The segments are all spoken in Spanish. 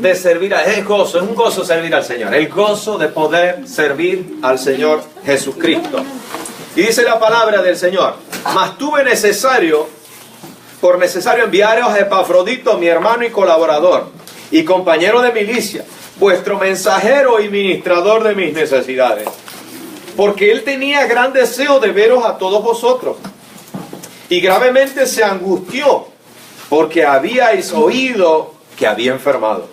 de servir es gozo, es un gozo servir al Señor. El gozo de poder servir al Señor Jesucristo. Y dice la palabra del Señor: mas tuve por necesario enviaros a Epafrodito, mi hermano y colaborador, y compañero de milicia, vuestro mensajero y ministrador de mis necesidades. Porque él tenía gran deseo de veros a todos vosotros, y gravemente se angustió, porque habíais oído que había enfermado.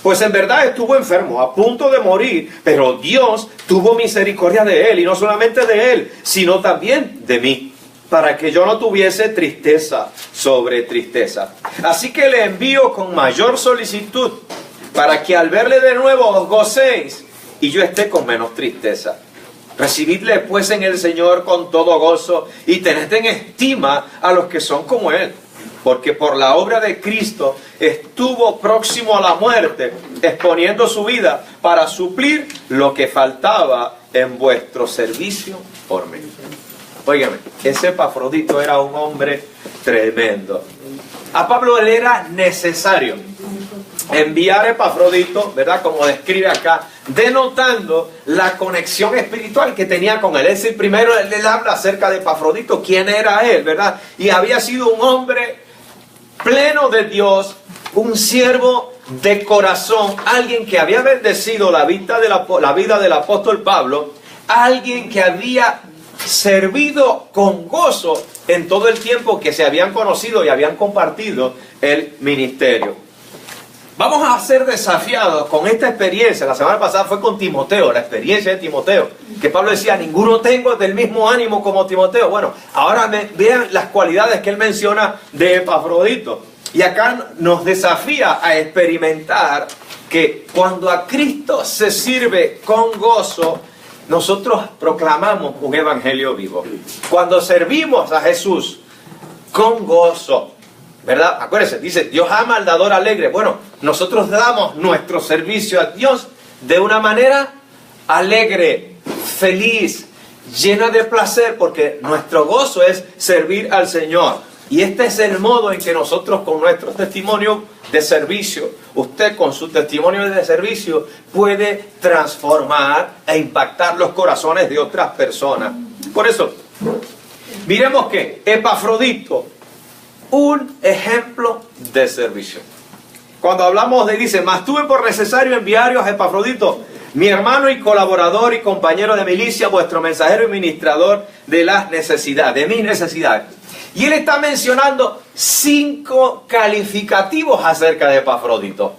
Pues en verdad estuvo enfermo, a punto de morir, pero Dios tuvo misericordia de él, y no solamente de él, sino también de mí, para que yo no tuviese tristeza sobre tristeza. Así que le envío con mayor solicitud, para que al verle de nuevo os gocéis, y yo esté con menos tristeza. Recibidle pues en el Señor con todo gozo, y tened en estima a los que son como él. Porque por la obra de Cristo estuvo próximo a la muerte, exponiendo su vida para suplir lo que faltaba en vuestro servicio por mí. Óigame, ese Epafrodito era un hombre tremendo. A Pablo le era necesario enviar a Epafrodito, ¿verdad? Como describe acá, denotando la conexión espiritual que tenía con él. Es decir, primero él habla acerca de Epafrodito, quién era él, ¿verdad? Y había sido un hombre pleno de Dios, un siervo de corazón, alguien que había bendecido la vida del apóstol Pablo, alguien que había servido con gozo en todo el tiempo que se habían conocido y habían compartido el ministerio. Vamos a ser desafiados con esta experiencia. La semana pasada fue con Timoteo, la experiencia de Timoteo, que Pablo decía: ninguno tengo del mismo ánimo como Timoteo. Bueno, ahora vean las cualidades que él menciona de Epafrodito. Y acá nos desafía a experimentar que cuando a Cristo se sirve con gozo, nosotros proclamamos un evangelio vivo. Cuando servimos a Jesús con gozo, ¿verdad? Acuérdense, dice, Dios ama al dador alegre. Bueno, nosotros damos nuestro servicio a Dios de una manera alegre, feliz, llena de placer, porque nuestro gozo es servir al Señor. Y este es el modo en que nosotros, con nuestro testimonio de servicio, usted con su testimonio de servicio puede transformar e impactar los corazones de otras personas. Por eso, miremos que Epafrodito, un ejemplo de servicio. Cuando hablamos de, dice, mas tuve por necesario enviaros a Epafrodito, mi hermano y colaborador y compañero de milicia, vuestro mensajero y ministrador de las necesidades, de mis necesidades. Y él está mencionando 5 calificativos acerca de Epafrodito.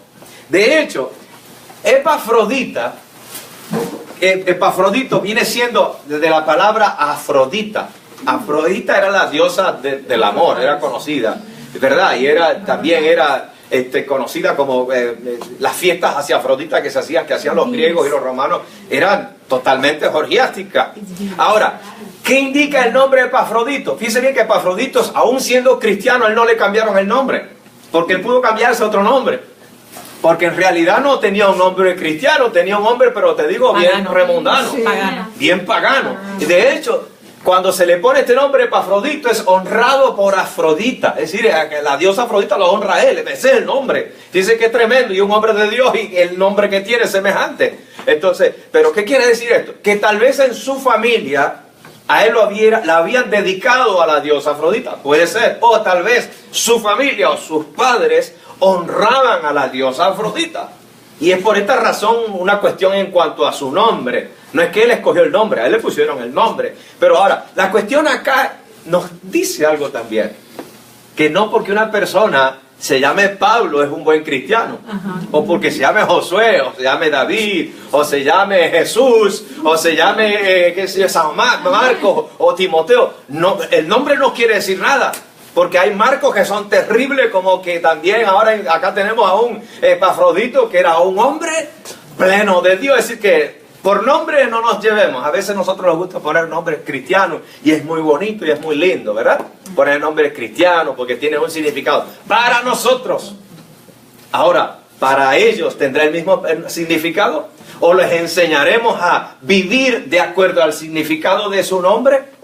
De hecho, Epafrodito viene siendo de la palabra Afrodita. Afrodita era la diosa del amor, era conocida, ¿verdad? Y también era conocida como las fiestas hacia Afrodita que hacían los griegos y los romanos, eran totalmente orgiásticas. Ahora, ¿qué indica el nombre de Epafrodito? Fíjense bien que Epafrodito, aún siendo cristiano, él no le cambiaron el nombre, porque él pudo cambiarse otro nombre, porque en realidad no tenía un nombre cristiano, tenía un nombre, pero te digo, bien remundano, bien pagano. Y de hecho, cuando se le pone este nombre Epafrodito, es honrado por Afrodita. Es decir, la diosa Afrodita lo honra a él. Ese es el nombre. Dice que es tremendo y un hombre de Dios, y el nombre que tiene es semejante. Entonces, ¿pero qué quiere decir esto? Que tal vez en su familia a él la habían dedicado a la diosa Afrodita. Puede ser. O tal vez su familia o sus padres honraban a la diosa Afrodita. Y es por esta razón una cuestión en cuanto a su nombre. No es que él escogió el nombre, a él le pusieron el nombre. Pero ahora, la cuestión acá nos dice algo también. Que no porque una persona se llame Pablo es un buen cristiano. O porque se llame Josué, o se llame David, o se llame Jesús, o se llame San Marcos o Timoteo. No, el nombre no quiere decir nada. Porque hay Marcos que son terribles, como que también ahora acá tenemos a un Epafrodito que era un hombre pleno de Dios. Es decir que por nombre no nos llevemos. A veces a nosotros nos gusta poner nombres cristianos y es muy bonito y es muy lindo, ¿verdad? Poner nombres cristianos porque tiene un significado para nosotros. Ahora, ¿para ellos tendrá el mismo significado? ¿O les enseñaremos a vivir de acuerdo al significado de su nombre?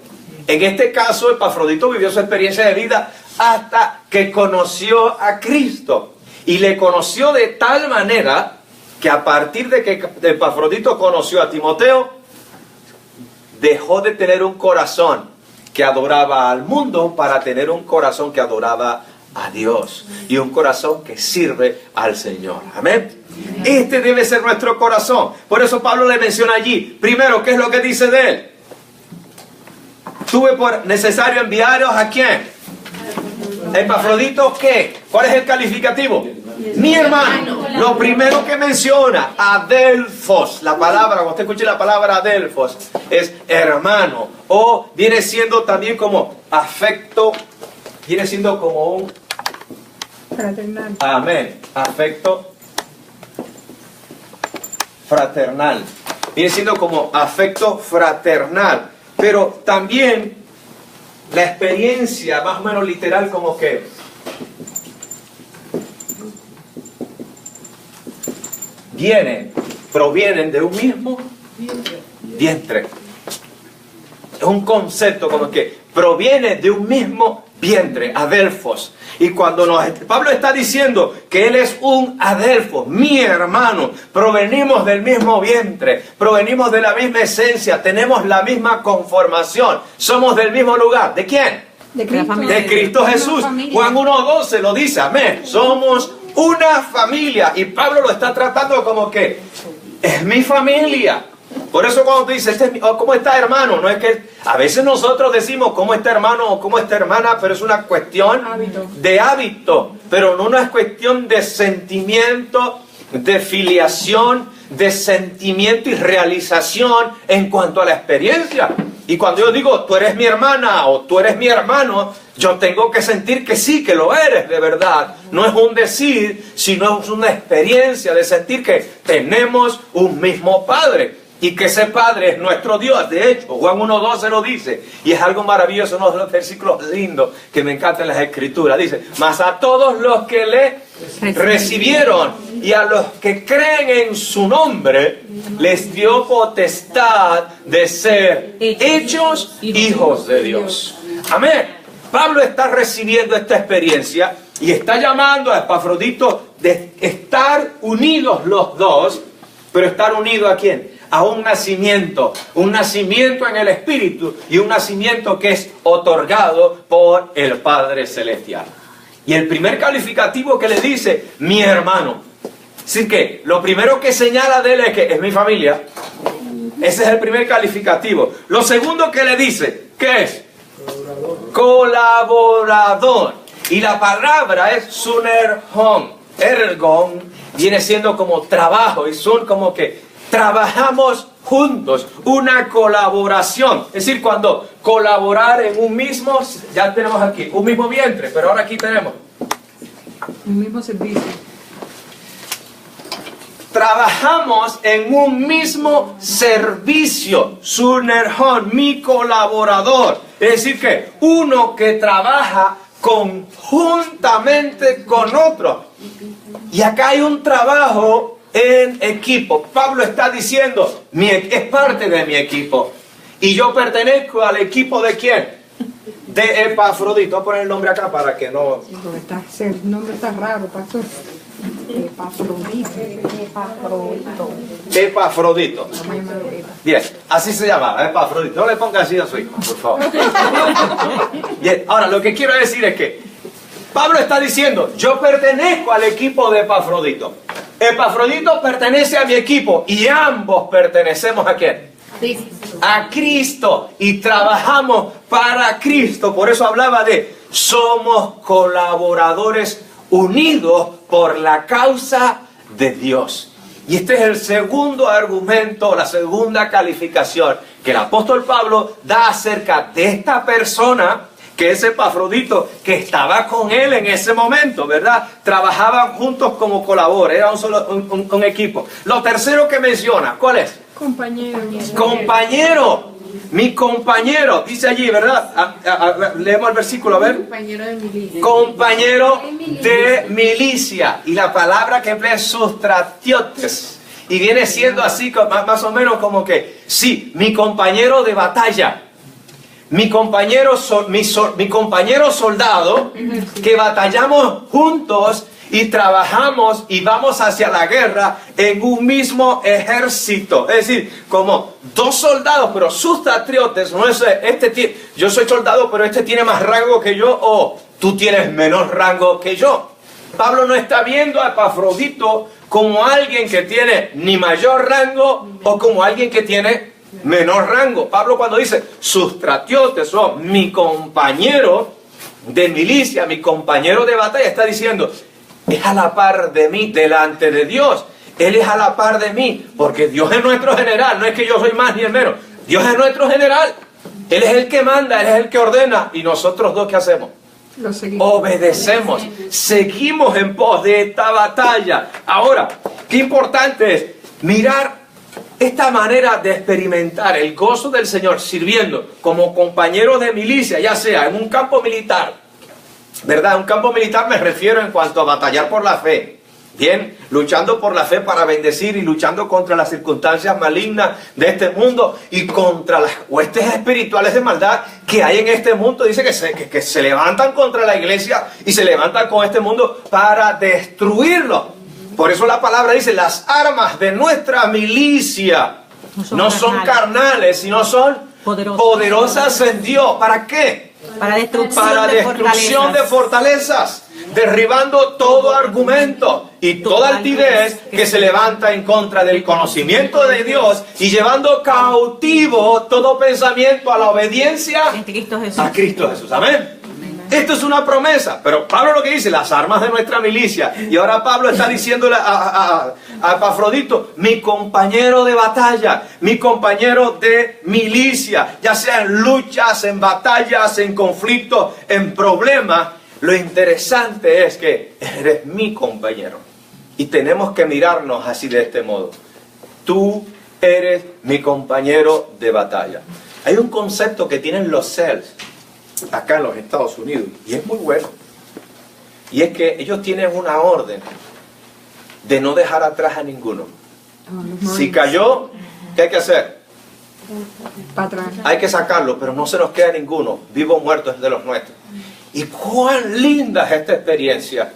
En este caso, Epafrodito vivió su experiencia de vida hasta que conoció a Cristo. Y le conoció de tal manera que a partir de que Epafrodito conoció a Timoteo, dejó de tener un corazón que adoraba al mundo para tener un corazón que adoraba a Dios y un corazón que sirve al Señor. Amén. Este debe ser nuestro corazón. Por eso Pablo le menciona allí, primero, ¿qué es lo que dice de él? Tuve por necesario enviaros ¿a quién? Epafrodito, ¿qué? ¿Cuál es el calificativo? Mi hermano. Lo primero que menciona, adelphos. La palabra, cuando usted escuche la palabra adelphos, es hermano. O viene siendo también como afecto, viene siendo como un fraternal. Amén. Afecto fraternal. Viene siendo como afecto fraternal. Pero también la experiencia más o menos literal como que provienen de un mismo vientre. Es un concepto como que proviene de un mismo vientre, adelphos. Y cuando Pablo está diciendo que él es un adelfo, mi hermano, provenimos del mismo vientre, provenimos de la misma esencia, tenemos la misma conformación, somos del mismo lugar. ¿De quién? De Cristo. De Cristo Jesús. Juan 1:12 lo dice, amén. Somos una familia. Y Pablo lo está tratando como que es mi familia. Por eso cuando tú dices, ¿cómo está hermano? No es que a veces nosotros decimos cómo está hermano o cómo está hermana, pero es una cuestión de hábito. Pero no es cuestión de sentimiento, de filiación, de sentimiento y realización en cuanto a la experiencia. Y cuando yo digo, tú eres mi hermana o tú eres mi hermano, yo tengo que sentir que sí, que lo eres de verdad. No es un decir, sino es una experiencia de sentir que tenemos un mismo Padre. Y que ese Padre es nuestro Dios. De hecho, Juan 1:12 lo dice. Y es algo maravilloso, uno de los versículos lindos que me encantan en las Escrituras. Dice, mas a todos los que le recibieron y a los que creen en su nombre, les dio potestad de ser hechos hijos de Dios. Amén. Pablo está recibiendo esta experiencia y está llamando a Epafrodito de estar unidos los dos. Pero estar unidos ¿a quién? A un nacimiento en el Espíritu y un nacimiento que es otorgado por el Padre Celestial. Y el primer calificativo que le dice, mi hermano. Así que lo primero que señala de él es que es mi familia. Ese es el primer calificativo. Lo segundo que le dice, ¿qué es? Colaborador. Y la palabra es sunerhon. Ergon viene siendo como trabajo y son como que trabajamos juntos, una colaboración. Es decir, cuando colaborar en un mismo, ya tenemos aquí un mismo vientre, pero ahora aquí tenemos un mismo servicio. Trabajamos en un mismo servicio. Sunerhon, mi colaborador. Es decir, que uno que trabaja conjuntamente con otro. Y acá hay un trabajo en equipo. Pablo está diciendo, es parte de mi equipo. Y yo pertenezco al equipo ¿de quién? De Epafrodito. Voy a poner el nombre acá para que no... El nombre está raro, pastor. Epafrodito. Bien, así se llama, Epafrodito. No le ponga así a su hijo, por favor. Bien, ahora lo que quiero decir es que Pablo está diciendo, yo pertenezco al equipo de Epafrodito. Epafrodito pertenece a mi equipo y ambos pertenecemos ¿a quién? A Cristo. Y trabajamos para Cristo. Por eso hablaba de somos colaboradores unidos por la causa de Dios. Y este es el segundo argumento, la segunda calificación que el apóstol Pablo da acerca de esta persona que es Epafrodito, que estaba con él en ese momento, ¿verdad? Trabajaban juntos como colaboradores, era un equipo. Lo tercero que menciona, ¿cuál es? Compañero. Compañero. Mi compañero, dice allí, ¿verdad? Leemos el versículo, a ver. Compañero de milicia. Compañero de milicia. Y la palabra que emplea es sustratiotes. Y viene siendo así, más o menos como que, sí, mi compañero de batalla. Mi compañero soldado, que batallamos juntos y trabajamos y vamos hacia la guerra en un mismo ejército. Es decir, como dos soldados, pero sus patriotas, no es yo soy soldado, pero este tiene más rango que yo, o tú tienes menor rango que yo. Pablo no está viendo a Epafrodito como alguien que tiene ni mayor rango o como alguien que tiene menor rango. Pablo, cuando dice sus patriotas son mi compañero de milicia, mi compañero de batalla, está diciendo, es a la par de mí delante de Dios. Él es a la par de mí, porque Dios es nuestro general. No es que yo soy más ni el menos. Dios es nuestro general. Él es el que manda, Él es el que ordena. ¿Y nosotros dos qué hacemos? Lo seguimos. Obedecemos. Seguimos en pos de esta batalla. Ahora, qué importante es mirar esta manera de experimentar el gozo del Señor sirviendo como compañero de milicia, ya sea en un campo militar, ¿verdad? Un campo militar me refiero en cuanto a batallar por la fe. Bien, luchando por la fe para bendecir y luchando contra las circunstancias malignas de este mundo y contra las huestes espirituales de maldad que hay en este mundo. Dice que se levantan contra la iglesia y se levantan con este mundo para destruirlo. Por eso la palabra dice, las armas de nuestra milicia no son carnales, sino son poderosas en Dios. ¿Para qué? Para destrucción de fortalezas. Derribando todo argumento y toda altivez que se levanta en contra del conocimiento de Dios y llevando cautivo todo pensamiento a la obediencia a Cristo Jesús. Amén. Esto es una promesa, pero Pablo lo que dice, las armas de nuestra milicia. Y ahora Pablo está diciéndole a Epafrodito, mi compañero de batalla, mi compañero de milicia, ya sea en luchas, en batallas, en conflictos, en problemas. Lo interesante es que eres mi compañero y tenemos que mirarnos así de este modo. Tú eres mi compañero de batalla. Hay un concepto que tienen los SEALs acá en los Estados Unidos y es muy bueno. Y es que ellos tienen una orden de no dejar atrás a ninguno. Si cayó, ¿qué hay que hacer? Para atrás. Hay que sacarlo, pero no se nos queda ninguno. Vivo o muerto es de los nuestros. Y cuán linda es esta experiencia,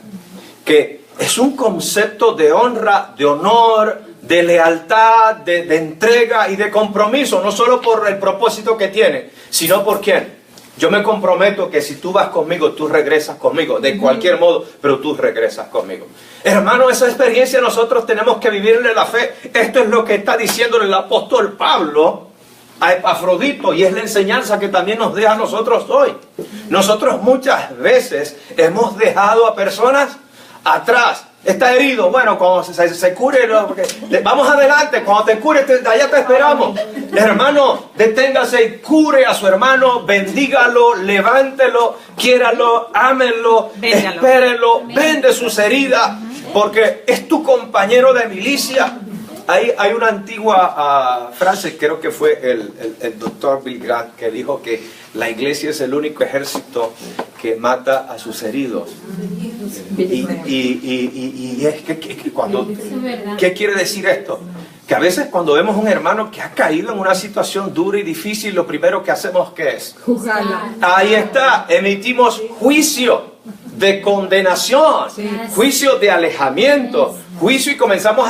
que es un concepto de honra, de honor, de lealtad, de entrega y de compromiso, no solo por el propósito que tiene, sino por quién. Yo me comprometo que si tú vas conmigo, tú regresas conmigo, de cualquier modo, pero tú regresas conmigo. Hermano, esa experiencia nosotros tenemos que vivirle la fe. Esto es lo que está diciéndole el apóstol Pablo a Epafrodito y es la enseñanza que también nos deja a nosotros hoy. Nosotros muchas veces hemos dejado a personas atrás. Está herido, bueno, cuando se cure, vamos adelante, cuando te cure, allá te esperamos. Hermano, deténgase y cure a su hermano, bendígalo, levántelo, quiéralo, ámenlo, espérelo, vende sus heridas, porque es tu compañero de milicia. Hay una antigua frase, creo que fue el doctor Bill Grant, que dijo que la iglesia es el único ejército que mata a sus heridos. Y es que cuando, ¿qué quiere decir esto? Que a veces cuando vemos un hermano que ha caído en una situación dura y difícil, lo primero que hacemos, ¿qué es? Juzgarla. Ahí está, emitimos juicio de condenación, juicio de alejamiento, juicio y comenzamos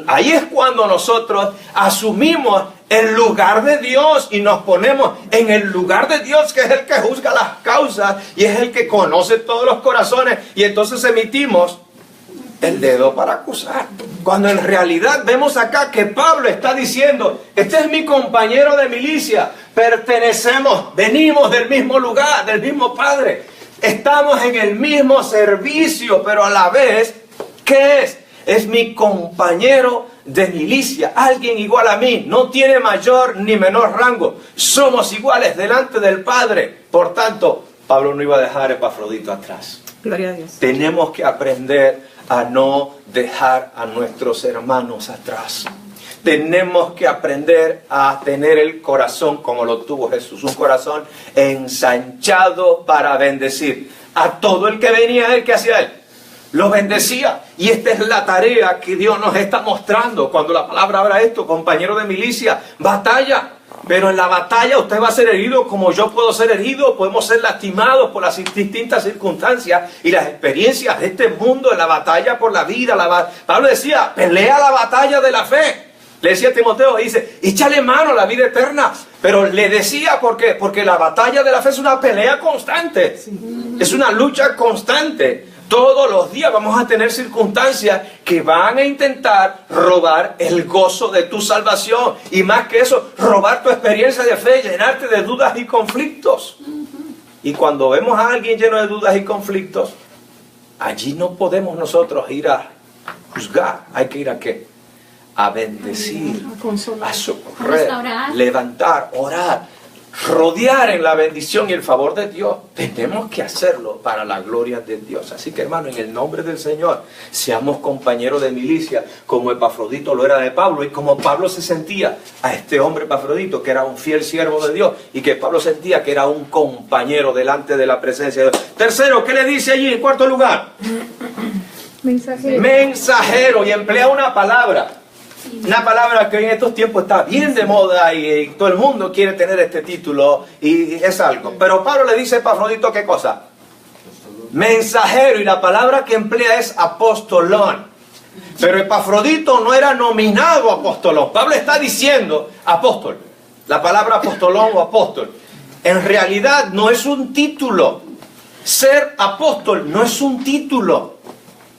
ahí es cuando nosotros asumimos el lugar de Dios y nos ponemos en el lugar de Dios, que es el que juzga las causas y es el que conoce todos los corazones, y entonces emitimos el dedo para acusar. Cuando en realidad vemos acá que Pablo está diciendo, este es mi compañero de milicia, pertenecemos, venimos del mismo lugar, del mismo Padre, estamos en el mismo servicio, pero a la vez, ¿qué es? Es mi compañero de milicia, alguien igual a mí, no tiene mayor ni menor rango, somos iguales delante del Padre. Por tanto, Pablo no iba a dejar a Epafrodito atrás. Gloria a Dios. Tenemos que aprender a no dejar a nuestros hermanos atrás. Tenemos que aprender a tener el corazón como lo tuvo Jesús, un corazón ensanchado para bendecir a todo el que venía a él. ¿Qué hacía él? Lo bendecía. Y esta es la tarea que Dios nos está mostrando cuando la palabra habla esto, compañero de milicia, batalla. Pero en la batalla usted va a ser herido como yo puedo ser herido. Podemos ser lastimados por las distintas circunstancias y las experiencias de este mundo en la batalla por la vida. Pablo decía, pelea la batalla de la fe. Le decía a Timoteo, dice, échale mano a la vida eterna. Pero le decía, ¿por qué? Porque la batalla de la fe es una pelea constante. Es una lucha constante. Todos los días vamos a tener circunstancias que van a intentar robar el gozo de tu salvación. Y más que eso, robar tu experiencia de fe, llenarte de dudas y conflictos. Y cuando vemos a alguien lleno de dudas y conflictos, allí no podemos nosotros ir a juzgar. Hay que ir a ¿qué? A bendecir, a socorrer, levantar, orar, rodear en la bendición y el favor de Dios. Tenemos que hacerlo para la gloria de Dios. Así que, hermano, en el nombre del Señor, seamos compañeros de milicia, como Epafrodito lo era de Pablo, y como Pablo se sentía a este hombre Epafrodito, que era un fiel siervo de Dios, y que Pablo sentía que era un compañero delante de la presencia de Dios. Tercero, ¿qué le dice allí en cuarto lugar? Mensajero. Mensajero, y emplea una palabra. Una palabra que hoy en estos tiempos está bien de moda y todo el mundo quiere tener este título y es algo. Pero Pablo le dice a Epafrodito, ¿qué cosa? Mensajero, y la palabra que emplea es apostolón. Pero Epafrodito no era nominado apostolón. Pablo está diciendo apóstol. La palabra apostolón o apóstol en realidad no es un título. Ser apóstol no es un título.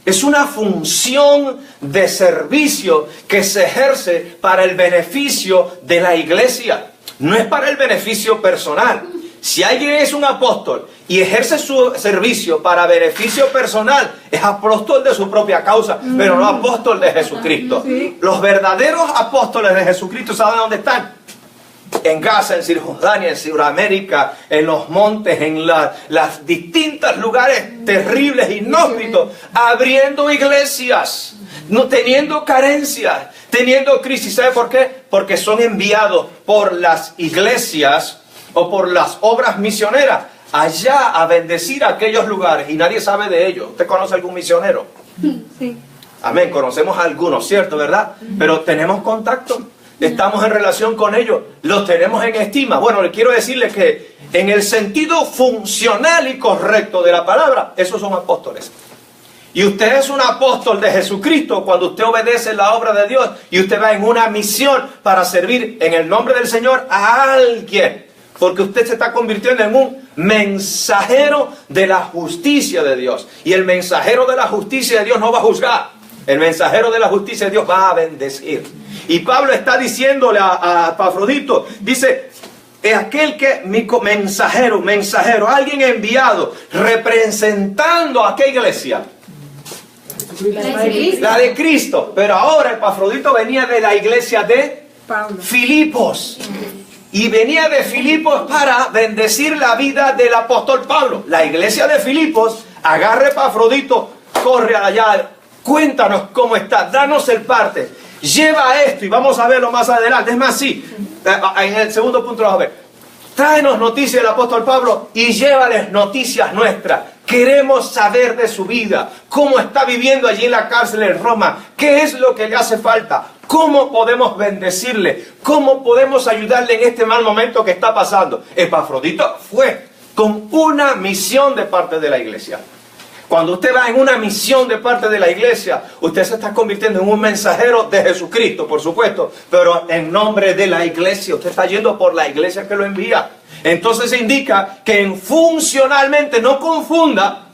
Es una función de servicio que se ejerce para el beneficio de la iglesia. No es para el beneficio personal. Si alguien es un apóstol y ejerce su servicio para beneficio personal, es apóstol de su propia causa, pero no apóstol de Jesucristo. Los verdaderos apóstoles de Jesucristo, ¿saben dónde están? En Gaza, en Cisjordania, en Sudamérica, en los montes, en las distintos lugares terribles, inhóspitos, abriendo iglesias, no teniendo carencias, teniendo crisis. ¿Sabe por qué? Porque son enviados por las iglesias o por las obras misioneras allá a bendecir aquellos lugares y nadie sabe de ellos. ¿Usted conoce algún misionero? Sí. Amén, conocemos a algunos, ¿cierto? ¿Verdad? Pero tenemos contacto. Estamos en relación con ellos, los tenemos en estima. Bueno, le quiero decirles que en el sentido funcional y correcto de la palabra, esos son apóstoles. Y usted es un apóstol de Jesucristo cuando usted obedece la obra de Dios y usted va en una misión para servir en el nombre del Señor a alguien. Porque usted se está convirtiendo en un mensajero de la justicia de Dios. Y el mensajero de la justicia de Dios no va a juzgar. El mensajero de la justicia de Dios va a bendecir. Y Pablo está diciéndole a Epafrodito, dice, es aquel que, mensajero, alguien enviado, representando a qué iglesia. La de Cristo. Pero ahora Epafrodito venía de la iglesia de Pablo. Filipos. Y venía de Filipos para bendecir la vida del apóstol Pablo. La iglesia de Filipos agarra a Epafrodito, corre allá, cuéntanos cómo está, danos el parte. Lleva esto y vamos a verlo más adelante. Es más, sí, en el segundo punto lo vamos a ver. Tráenos noticias del apóstol Pablo y llévales noticias nuestras. Queremos saber de su vida, cómo está viviendo allí en la cárcel en Roma, qué es lo que le hace falta, cómo podemos bendecirle, cómo podemos ayudarle en este mal momento que está pasando. Epafrodito fue con una misión de parte de la iglesia. Cuando usted va en una misión de parte de la iglesia, usted se está convirtiendo en un mensajero de Jesucristo, por supuesto, pero en nombre de la iglesia. Usted está yendo por la iglesia que lo envía. Entonces indica que funcionalmente no confunda,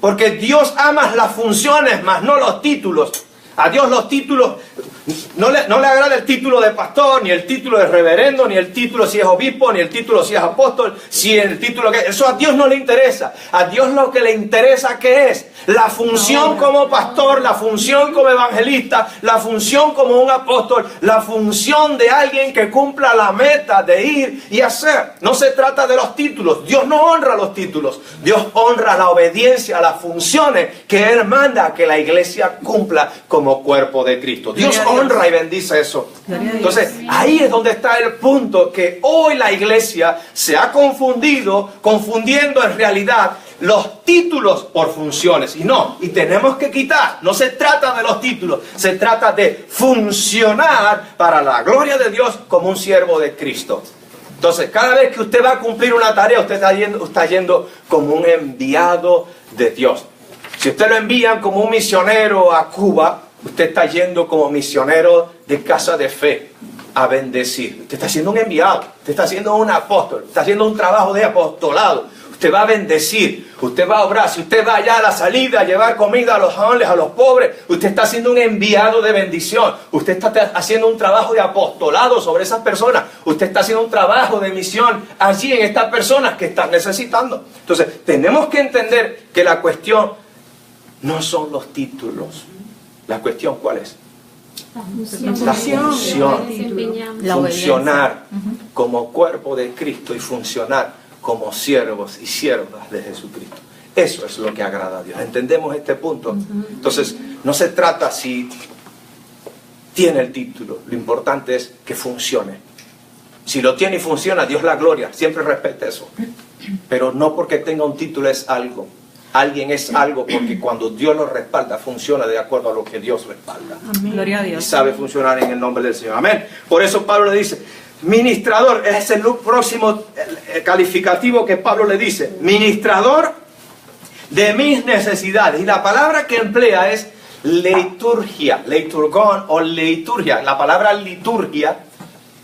porque Dios ama las funciones, más no los títulos. A Dios los títulos, no le agrada el título de pastor, ni el título de reverendo, ni el título si es obispo, ni el título si es apóstol, si el título que... Eso a Dios no le interesa. A Dios lo que le interesa ¿qué es? La función como pastor, la función como evangelista, la función como un apóstol, la función de alguien que cumpla la meta de ir y hacer. No se trata de los títulos. Dios no honra los títulos. Dios honra la obediencia a las funciones que Él manda que la iglesia cumpla como cuerpo de Cristo. Dios honra y bendice eso. Entonces, ahí es donde está el punto, que hoy la iglesia se ha confundiendo en realidad los títulos por funciones. Y tenemos que quitar. No se trata de los títulos, se trata de funcionar para la gloria de Dios como un siervo de Cristo. Entonces, cada vez que usted va a cumplir una tarea, usted está yendo como un enviado de Dios. Si usted lo envían como un misionero a Cuba, usted está yendo como misionero de Casa de Fe a bendecir. Usted está siendo un enviado, usted está siendo un apóstol, está haciendo un trabajo de apostolado. Usted va a bendecir, usted va a obrar. Si usted va allá a la salida a llevar comida a los homeless, a los pobres, usted está haciendo un enviado de bendición. Usted está haciendo un trabajo de apostolado sobre esas personas. Usted está haciendo un trabajo de misión allí en estas personas que están necesitando. Entonces, tenemos que entender que la cuestión no son los títulos. La cuestión, ¿cuál es? La función. Funcionar como cuerpo de Cristo y funcionar como siervos y siervas de Jesucristo. Eso es lo que agrada a Dios. ¿Entendemos este punto? Entonces, no se trata si tiene el título. Lo importante es que funcione. Si lo tiene y funciona, Dios la gloria. Siempre respete eso. Pero no porque tenga un título es algo. Alguien es algo porque cuando Dios lo respalda, funciona de acuerdo a lo que Dios respalda. Amén. Gloria a Dios. Y sabe funcionar en el nombre del Señor. Amén. Por eso Pablo le dice, ministrador, es el próximo calificativo que Pablo le dice. Ministrador de mis necesidades. Y la palabra que emplea es liturgia. Liturgón o liturgia. La palabra liturgia,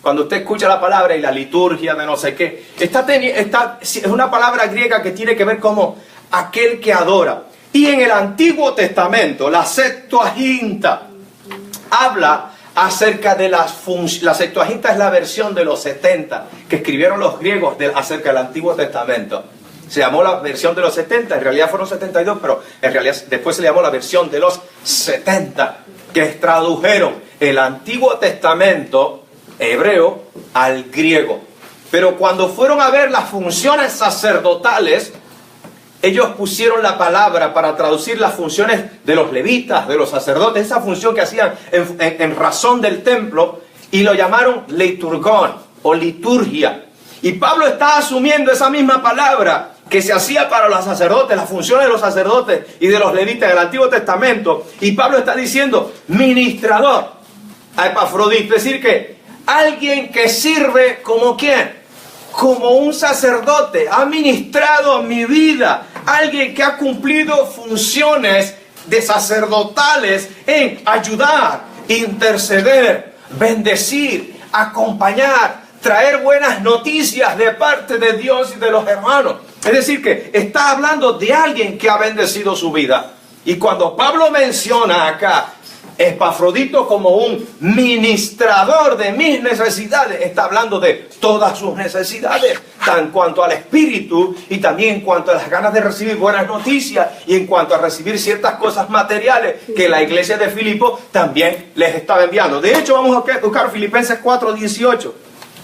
cuando usted escucha la palabra y la liturgia de no sé qué, es una palabra griega que tiene que ver como aquel que adora. Y en el Antiguo Testamento, la Septuaginta habla acerca de la Septuaginta es la versión de los 70 que escribieron los griegos acerca del Antiguo Testamento. Se llamó la versión de los 70, en realidad fueron 72, pero en realidad después se le llamó la versión de los 70, que tradujeron el Antiguo Testamento hebreo al griego. Pero cuando fueron a ver las funciones sacerdotales, ellos pusieron la palabra para traducir las funciones de los levitas, de los sacerdotes, esa función que hacían en razón del templo, y lo llamaron liturgón o liturgia. Y Pablo está asumiendo esa misma palabra que se hacía para los sacerdotes, las funciones de los sacerdotes y de los levitas del Antiguo Testamento. Y Pablo está diciendo ministrador a Epafrodito, es decir que alguien que sirve como ¿quién? Como un sacerdote, ha ministrado mi vida. Alguien que ha cumplido funciones de sacerdotales en ayudar, interceder, bendecir, acompañar, traer buenas noticias de parte de Dios y de los hermanos. Es decir, que está hablando de alguien que ha bendecido su vida. Y cuando Pablo menciona acá Epafrodito como un ministrador de mis necesidades, está hablando de todas sus necesidades, tan cuanto al espíritu y también en cuanto a las ganas de recibir buenas noticias y en cuanto a recibir ciertas cosas materiales que la iglesia de Filipo también les estaba enviando. De hecho, vamos a buscar Filipenses 4:18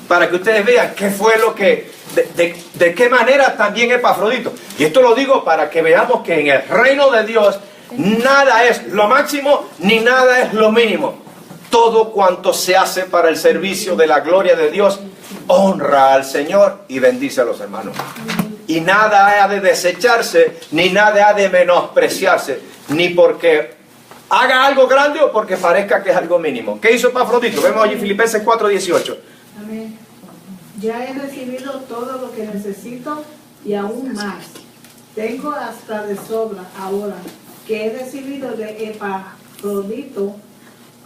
para que ustedes vean qué fue lo que, de qué manera también Epafrodito. Y esto lo digo para que veamos que en el reino de Dios nada es lo máximo ni nada es lo mínimo. Todo cuanto se hace para el servicio de la gloria de Dios honra al Señor y bendice a los hermanos. Y nada ha de desecharse ni nada ha de menospreciarse, ni porque haga algo grande o porque parezca que es algo mínimo. ¿Qué hizo Epafrodito? Vemos allí Filipenses 4:18. Amén. Ya he recibido todo lo que necesito y aún más. Tengo hasta de sobra ahora que he recibido de Epafrodito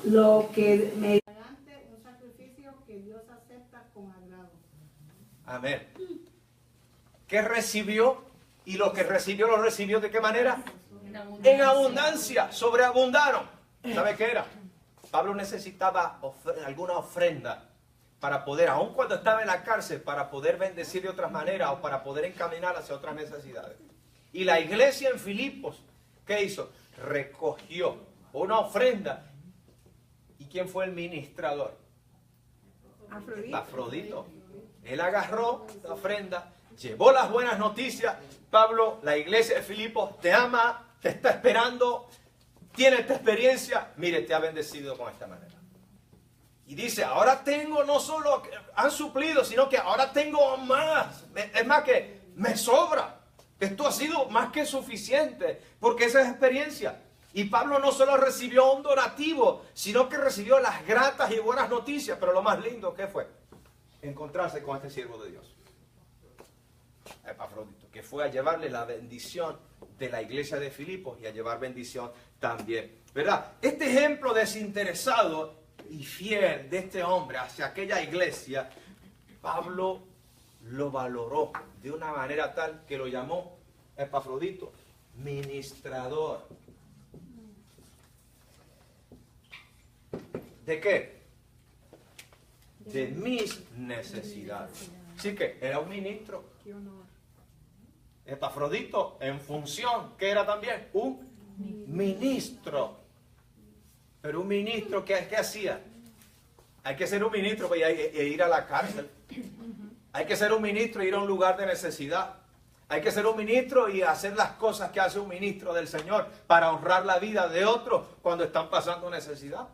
lo que me garante un sacrificio que Dios acepta con agrado. Amén. ¿Qué recibió? Y lo que recibió, ¿lo recibió de qué manera? En abundancia, sobreabundaron. ¿Sabe qué era? Pablo necesitaba alguna ofrenda para poder, aun cuando estaba en la cárcel, para poder bendecir de otras maneras o para poder encaminar hacia otras necesidades. Y la iglesia en Filipos, ¿qué hizo? Recogió una ofrenda. ¿Y quién fue el ministrador? Epafrodito. Él agarró la ofrenda, llevó las buenas noticias. Pablo, la iglesia de Filipos te ama, te está esperando, tiene esta experiencia. Mire, te ha bendecido con esta manera. Y dice, ahora tengo, no solo han suplido, sino que ahora tengo más. Es más que me sobra. Esto ha sido más que suficiente, porque esa es experiencia. Y Pablo no solo recibió un donativo, sino que recibió las gratas y buenas noticias. Pero lo más lindo, ¿qué fue? Encontrarse con este siervo de Dios, Epafrodito, que fue a llevarle la bendición de la iglesia de Filipos y a llevar bendición también, ¿verdad? Este ejemplo desinteresado y fiel de este hombre hacia aquella iglesia, Pablo lo valoró de una manera tal que lo llamó Epafrodito ministrador. ¿De qué? De mis necesidades. Así que era un ministro. Epafrodito en función, que era también un ministro. Pero un ministro, ¿qué hacía? Hay que ser un ministro para ir a la cárcel. Hay que ser un ministro e ir a un lugar de necesidad. Hay que ser un ministro y hacer las cosas que hace un ministro del Señor para honrar la vida de otros cuando están pasando necesidad,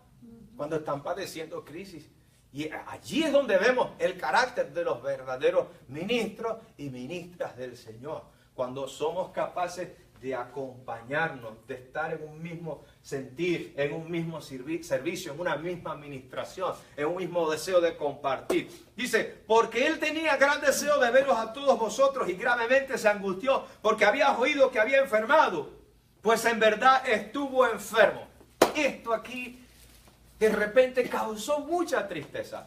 cuando están padeciendo crisis. Y allí es donde vemos el carácter de los verdaderos ministros y ministras del Señor. Cuando somos capaces de acompañarnos, de estar en un mismo sentir, en un mismo servicio, en una misma administración, en un mismo deseo de compartir. Dice, porque él tenía gran deseo de veros a todos vosotros y gravemente se angustió porque había oído que había enfermado, pues en verdad estuvo enfermo. Esto aquí de repente causó mucha tristeza.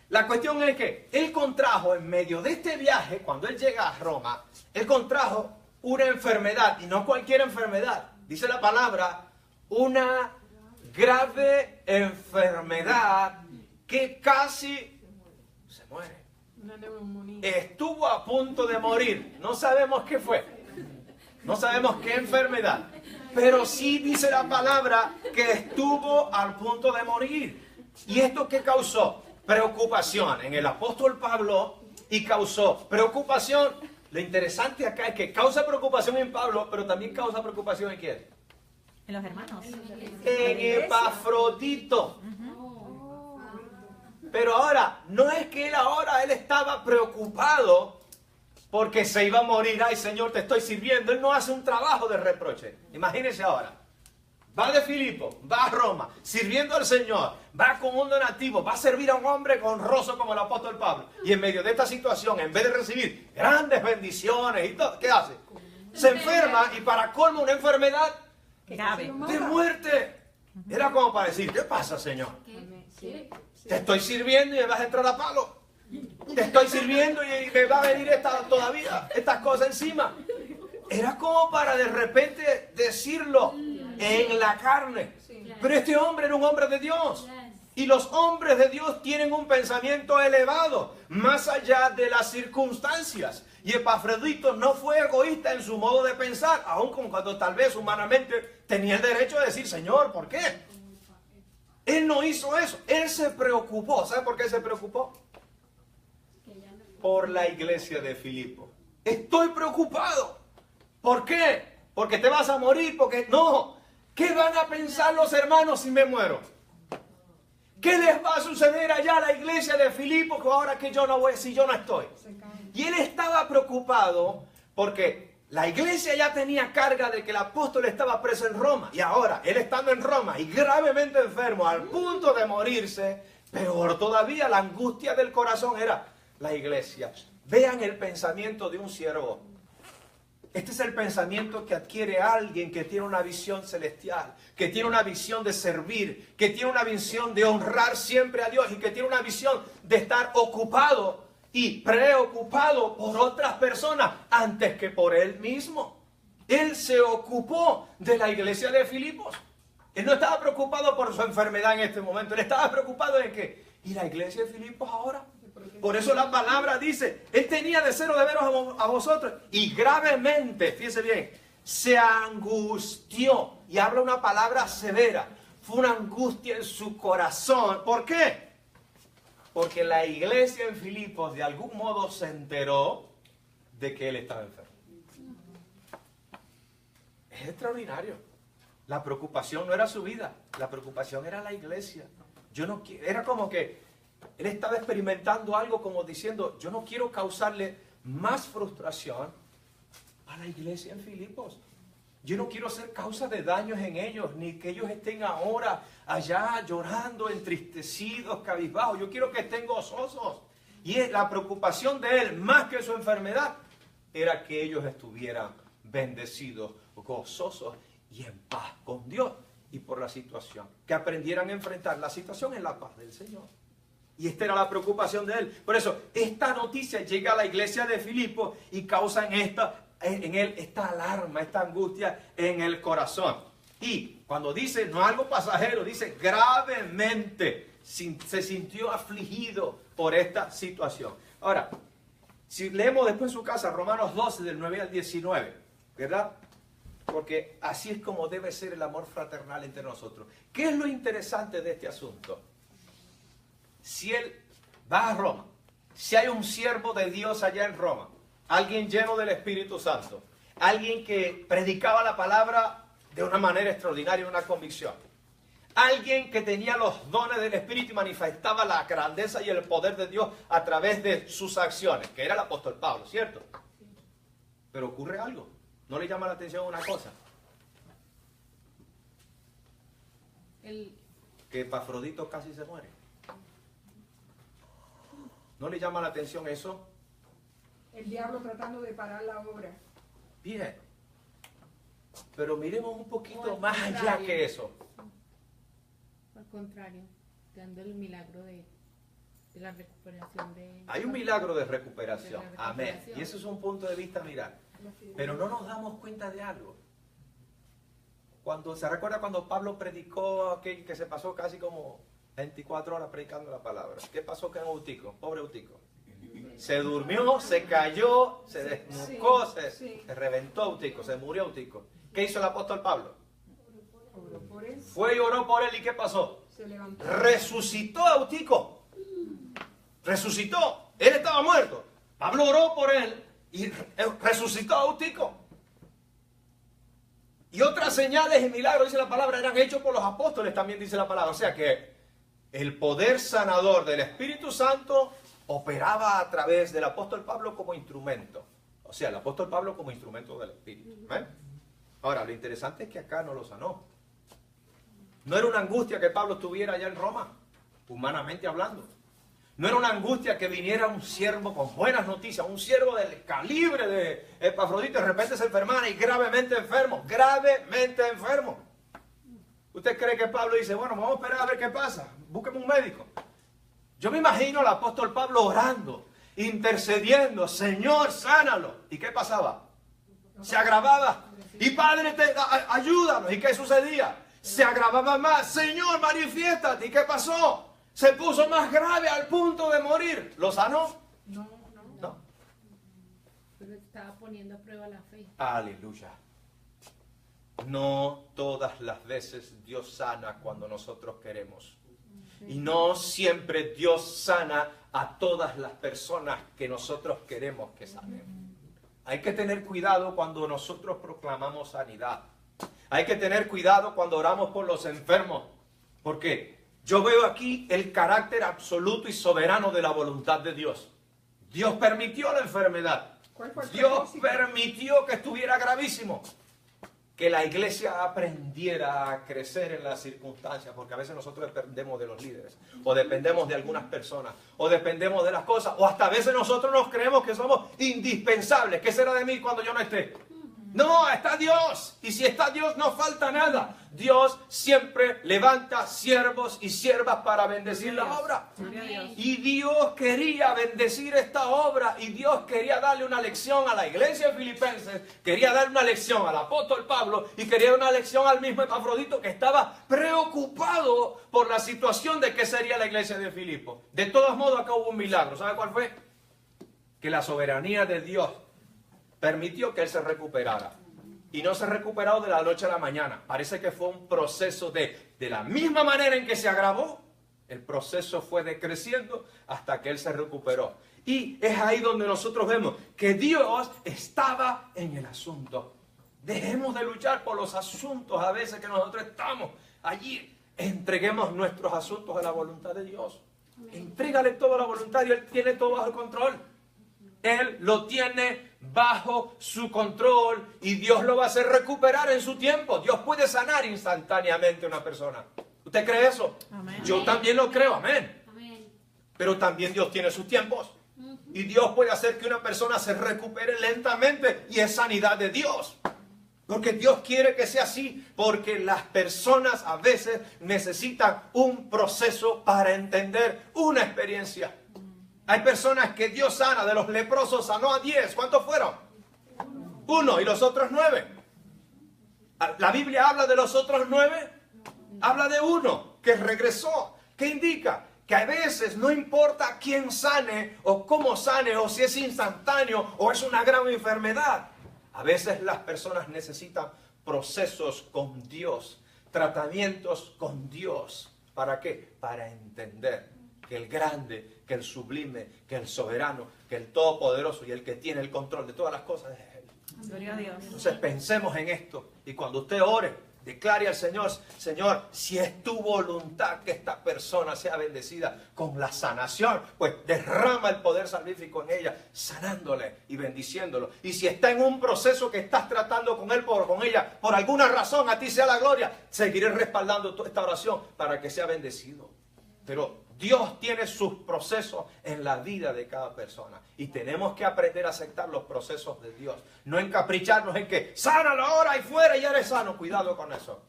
La cuestión es que él contrajo en medio de este viaje, cuando él llega a Roma, él contrajo una enfermedad, y no cualquier enfermedad. Dice la palabra, una grave enfermedad que casi se muere. Una neumonía. Estuvo a punto de morir. No sabemos qué fue. No sabemos qué enfermedad. Pero sí dice la palabra que estuvo al punto de morir. ¿Y esto qué causó? Preocupación en el apóstol Pablo y causó preocupación. Lo interesante acá es que causa preocupación en Pablo, pero también causa preocupación en ¿quién? En los hermanos. En Epafrodito. Pero ahora, no es que él estaba preocupado porque se iba a morir. Ay, Señor, te estoy sirviendo. Él no hace un trabajo de reproche. Imagínense ahora. Va de Filipo, va a Roma, sirviendo al Señor, va con un donativo, va a servir a un hombre honroso como el apóstol Pablo. Y en medio de esta situación, en vez de recibir grandes bendiciones y todo, ¿qué hace? Se enferma y para colmo una enfermedad Grave. de muerte. Era como para decir, ¿qué pasa, Señor? Te estoy sirviendo y me vas a entrar a palo. Te estoy sirviendo y me va a venir estas cosas encima. Era como para de repente decirlo en la carne. Pero este hombre era un hombre de Dios. Y los hombres de Dios tienen un pensamiento elevado, más allá de las circunstancias. Y Epafrodito no fue egoísta en su modo de pensar, aun cuando tal vez humanamente tenía el derecho de decir, Señor, ¿por qué? Él no hizo eso. Él se preocupó. ¿Sabe por qué se preocupó? Por la iglesia de Filipo. Estoy preocupado. ¿Por qué? Porque te vas a morir, porque no. ¿Qué van a pensar los hermanos si me muero? ¿Qué les va a suceder allá a la iglesia de Filipo ahora que yo no voy, si yo no estoy? Y él estaba preocupado porque la iglesia ya tenía carga de que el apóstol estaba preso en Roma. Y ahora, él estando en Roma y gravemente enfermo, al punto de morirse, peor todavía, la angustia del corazón era la iglesia. Vean el pensamiento de un siervo. Este es el pensamiento que adquiere alguien que tiene una visión celestial, que tiene una visión de servir, que tiene una visión de honrar siempre a Dios y que tiene una visión de estar ocupado y preocupado por otras personas antes que por él mismo. Él se ocupó de la iglesia de Filipos. Él no estaba preocupado por su enfermedad en este momento, él estaba preocupado en que, ¿y la iglesia de Filipos ahora? Por eso la palabra dice, él tenía deseo de veros a vosotros. Y gravemente, fíjense bien, se angustió. Y habla una palabra severa. Fue una angustia en su corazón. ¿Por qué? Porque la iglesia en Filipos de algún modo se enteró de que él estaba enfermo. Es extraordinario. La preocupación no era su vida. La preocupación era la iglesia. Era como que él estaba experimentando algo como diciendo, yo no quiero causarle más frustración a la iglesia en Filipos. Yo no quiero ser causa de daños en ellos, ni que ellos estén ahora allá llorando, entristecidos, cabizbajos. Yo quiero que estén gozosos. Y la preocupación de él, más que su enfermedad, era que ellos estuvieran bendecidos, gozosos y en paz con Dios y por la situación. Que aprendieran a enfrentar la situación en la paz del Señor. Y esta era la preocupación de él. Por eso, esta noticia llega a la iglesia de Filipos y causa en él esta alarma, esta angustia en el corazón. Y cuando dice, no algo pasajero, dice gravemente se sintió afligido por esta situación. Ahora, si leemos después en su casa Romanos 12 del 9 al 19, ¿verdad? Porque así es como debe ser el amor fraternal entre nosotros. ¿Qué es lo interesante de este asunto? Si él va a Roma, si hay un siervo de Dios allá en Roma, alguien lleno del Espíritu Santo, alguien que predicaba la palabra de una manera extraordinaria, una convicción, alguien que tenía los dones del Espíritu y manifestaba la grandeza y el poder de Dios a través de sus acciones, que era el apóstol Pablo, ¿cierto? Pero ocurre algo, ¿no le llama la atención una cosa? Que Epafrodito casi se muere. ¿No le llama la atención eso? El diablo tratando de parar la obra. Bien. Pero miremos un poquito más allá que eso. Al contrario, dando el milagro de la recuperación de... Hay un milagro de recuperación. De la Amén. recuperación. Y eso es un punto de vista, mirar. Pero no nos damos cuenta de algo. ¿Se recuerda cuando Pablo predicó aquel que se pasó casi como 24 horas predicando la palabra? ¿Qué pasó con Eutico? Pobre Eutico. Se durmió, se cayó, se desnucó, se reventó Eutico, se murió Eutico. ¿Qué hizo el apóstol Pablo? Oró por él. Fue y oró por él. ¿Y qué pasó? Se levantó. Resucitó a Eutico. Resucitó. Él estaba muerto. Pablo oró por él y resucitó a Eutico. Y otras señales y milagros, dice la palabra, eran hechos por los apóstoles, también dice la palabra. O sea que el poder sanador del Espíritu Santo operaba a través del apóstol Pablo como instrumento. O sea, el apóstol Pablo como instrumento del Espíritu. ¿Ven? Ahora, lo interesante es que acá no lo sanó. No era una angustia que Pablo estuviera allá en Roma, humanamente hablando. No era una angustia que viniera un siervo con buenas noticias, un siervo del calibre de Epafrodito, de repente se enfermara y gravemente enfermo, gravemente enfermo. ¿Usted cree que Pablo dice, bueno, vamos a esperar a ver qué pasa, búsqueme un médico? Yo me imagino al apóstol Pablo orando, intercediendo, Señor, sánalo. ¿Y qué pasaba? Se agravaba. Y Padre, ayúdanos. ¿Y qué sucedía? Se agravaba más. Señor, manifiéstate. ¿Y qué pasó? Se puso más grave al punto de morir. ¿Lo sanó? No. Pero estaba poniendo a prueba la fe. Aleluya. No todas las veces Dios sana cuando nosotros queremos. Y no siempre Dios sana a todas las personas que nosotros queremos que sanen. Hay que tener cuidado cuando nosotros proclamamos sanidad. Hay que tener cuidado cuando oramos por los enfermos. Porque yo veo aquí el carácter absoluto y soberano de la voluntad de Dios. Dios permitió la enfermedad. Dios permitió que estuviera gravísimo. Que la iglesia aprendiera a crecer en las circunstancias, porque a veces nosotros dependemos de los líderes, o dependemos de algunas personas, o dependemos de las cosas, o hasta a veces nosotros nos creemos que somos indispensables. ¿Qué será de mí cuando yo no esté? No, está Dios, y si está Dios no falta nada. Dios siempre levanta siervos y siervas para bendecir la obra. Y Dios quería bendecir esta obra, y Dios quería darle una lección a la iglesia de Filipenses, quería darle una lección al apóstol Pablo, y quería dar una lección al mismo Epafrodito, que estaba preocupado por la situación de qué sería la iglesia de Filipos. De todos modos, acá hubo un milagro. ¿Sabe cuál fue? Que la soberanía de Dios permitió que él se recuperara. Y no se ha recuperado de la noche a la mañana. Parece que fue un proceso de la misma manera en que se agravó, el proceso fue decreciendo hasta que él se recuperó. Y es ahí donde nosotros vemos que Dios estaba en el asunto. Dejemos de luchar por los asuntos a veces que nosotros estamos allí. Entreguemos nuestros asuntos a la voluntad de Dios. Entrégale toda la voluntad y Él tiene todo bajo control. Él lo tiene bajo su control y Dios lo va a hacer recuperar en su tiempo. Dios puede sanar instantáneamente a una persona. ¿Usted cree eso? Amén. Yo también lo creo, amén. Amén. Pero también Dios tiene sus tiempos. Y Dios puede hacer que una persona se recupere lentamente y es sanidad de Dios. Porque Dios quiere que sea así, porque las personas a veces necesitan un proceso para entender una experiencia. Hay personas que Dios sana, de los leprosos sanó a 10. ¿Cuántos fueron? 1 y los otros 9. La Biblia habla de los otros 9, habla de 1 que regresó. ¿Qué indica? Que a veces no importa quién sane o cómo sane o si es instantáneo o es una gran enfermedad. A veces las personas necesitan procesos con Dios, tratamientos con Dios. ¿Para qué? Para entender que el grande, que el sublime, que el soberano, que el todopoderoso y el que tiene el control de todas las cosas es Él. Gloria a Dios. Entonces pensemos en esto y cuando usted ore, declare al Señor, Señor, si es tu voluntad que esta persona sea bendecida con la sanación, pues derrama el poder salvífico en ella, sanándole y bendiciéndolo. Y si está en un proceso que estás tratando con él, con ella, por alguna razón, a ti sea la gloria, seguiré respaldando esta oración para que sea bendecido. Pero Dios tiene sus procesos en la vida de cada persona. Y tenemos que aprender a aceptar los procesos de Dios. No encapricharnos en que, sánalo ahora y fuera y ya eres sano. Cuidado con eso.